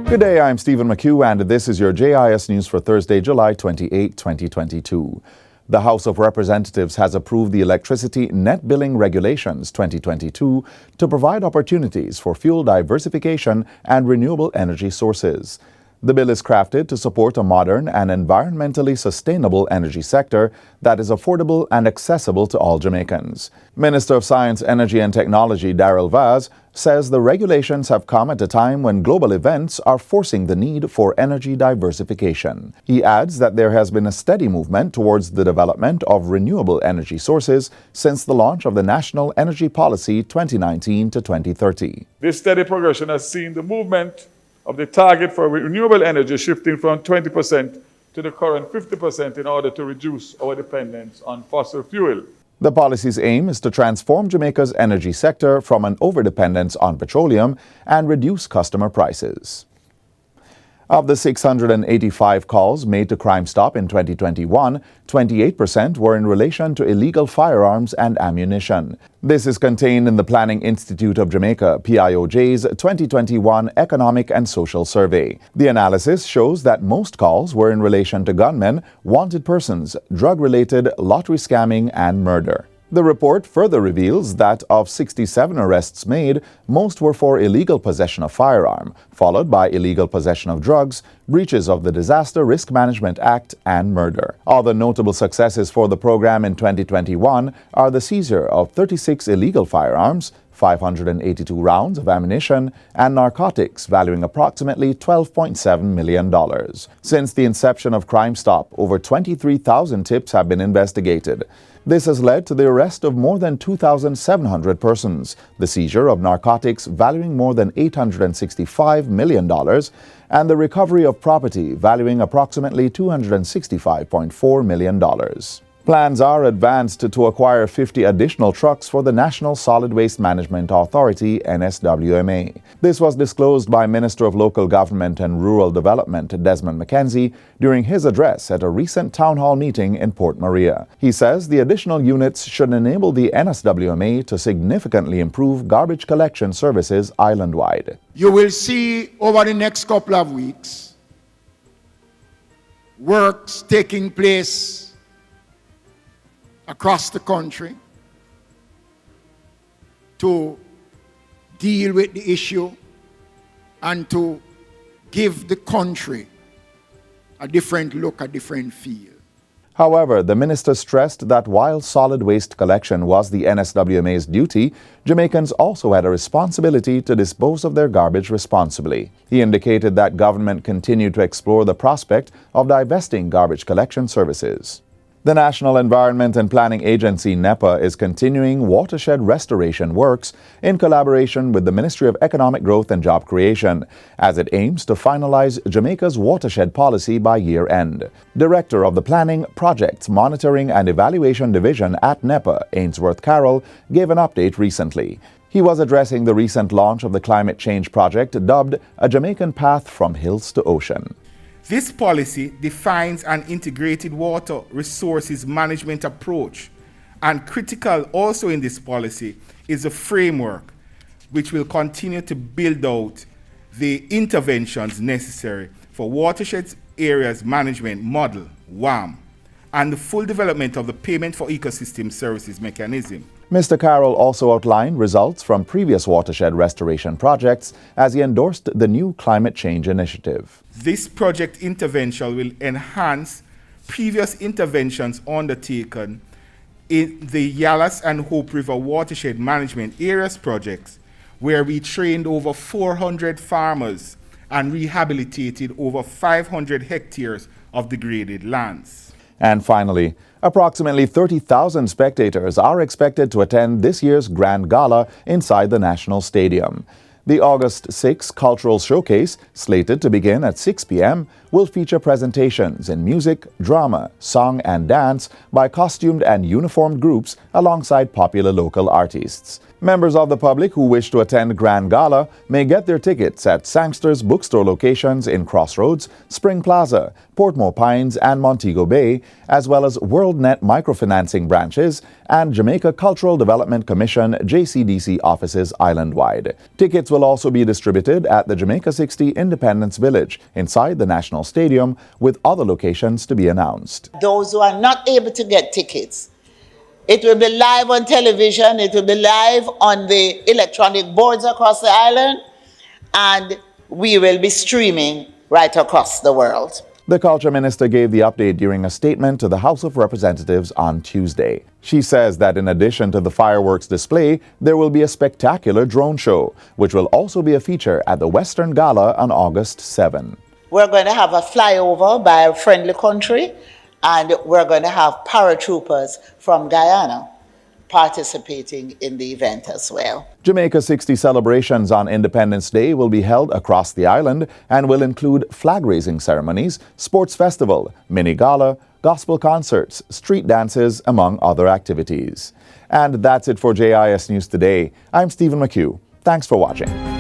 Good day, I'm Stephen McHugh, and this is your JIS News for Thursday, July 28, 2022. The House of Representatives has approved the Electricity Net Billing Regulations 2022 to provide opportunities for fuel diversification and renewable energy sources. The bill is crafted to support a modern and environmentally sustainable energy sector that is affordable and accessible to all Jamaicans. Minister of Science, Energy and Technology Darrell Vaz says the regulations have come at a time when global events are forcing the need for energy diversification. He adds that there has been a steady movement towards the development of renewable energy sources since the launch of the National Energy Policy 2019 to 2030. This steady progression has seen the movement of the target for renewable energy shifting from 20% to the current 50% in order to reduce our dependence on fossil fuel. The policy's aim is to transform Jamaica's energy sector from an overdependence on petroleum and reduce customer prices. Of the 685 calls made to Crime Stop in 2021, 28% were in relation to illegal firearms and ammunition. This is contained in the Planning Institute of Jamaica, PIOJ's 2021 Economic and Social Survey. The analysis shows that most calls were in relation to gunmen, wanted persons, drug-related, lottery scamming, and murder. The report further reveals that of 67 arrests made, most were for illegal possession of firearm, followed by illegal possession of drugs, breaches of the Disaster Risk Management Act, and murder. Other notable successes for the program in 2021 are the seizure of 36 illegal firearms, 582 rounds of ammunition, and narcotics valuing approximately $12.7 million. Since the inception of Crime Stop, over 23,000 tips have been investigated. This has led to the arrest of more than 2,700 persons, the seizure of narcotics valuing more than $865 million, and the recovery of property valuing approximately $265.4 million. Plans are advanced to acquire 50 additional trucks for the National Solid Waste Management Authority, NSWMA. This was disclosed by Minister of Local Government and Rural Development, Desmond McKenzie, during his address at a recent town hall meeting in Port Maria. He says the additional units should enable the NSWMA to significantly improve garbage collection services island-wide. You will see over the next couple of weeks works taking place across the country to deal with the issue and to give the country a different look, a different feel. However, the minister stressed that while solid waste collection was the NSWMA's duty, Jamaicans also had a responsibility to dispose of their garbage responsibly. He indicated that government continued to explore the prospect of divesting garbage collection services. The National Environment and Planning Agency, NEPA, is continuing watershed restoration works in collaboration with the Ministry of Economic Growth and Job Creation, as it aims to finalize Jamaica's watershed policy by year-end. Director of the Planning, Projects, Monitoring and Evaluation Division at NEPA, Ainsworth Carroll, gave an update recently. He was addressing the recent launch of the climate change project dubbed A Jamaican Path from Hills to Ocean. This policy defines an integrated water resources management approach, and critical also in this policy is a framework which will continue to build out the interventions necessary for watershed areas management model, WAM, and the full development of the payment for ecosystem services mechanism. Mr. Carroll also outlined results from previous watershed restoration projects as he endorsed the new climate change initiative. This project intervention will enhance previous interventions undertaken in the Yalas and Hope River watershed management areas projects, where we trained over 400 farmers and rehabilitated over 500 hectares of degraded lands. And finally, approximately 30,000 spectators are expected to attend this year's Grand Gala inside the National Stadium. The August 6 cultural showcase, slated to begin at 6 p.m., will feature presentations in music, drama, song, and dance by costumed and uniformed groups alongside popular local artists. Members of the public who wish to attend Grand Gala may get their tickets at Sangster's bookstore locations in Crossroads, Spring Plaza, Portmore Pines, and Montego Bay, as well as WorldNet microfinancing branches and Jamaica Cultural Development Commission JCDC offices island-wide. Tickets will also be distributed at the Jamaica 60 Independence Village inside the National Stadium, with other locations to be announced. Those who are not able to get tickets, it will be live on television, it will be live on the electronic boards across the island, and we will be streaming right across the world. The Culture Minister gave the update during a statement to the House of Representatives on Tuesday. She says that in addition to the fireworks display, there will be a spectacular drone show, which will also be a feature at the Western Gala on August 7. We're going to have a flyover by a friendly country, and we're going to have paratroopers from Guyana participating in the event as well. Jamaica 60 celebrations on Independence Day will be held across the island and will include flag-raising ceremonies, sports festival, mini gala, gospel concerts, street dances, among other activities. And that's it for JIS News Today. I'm Stephen McHugh. Thanks for watching.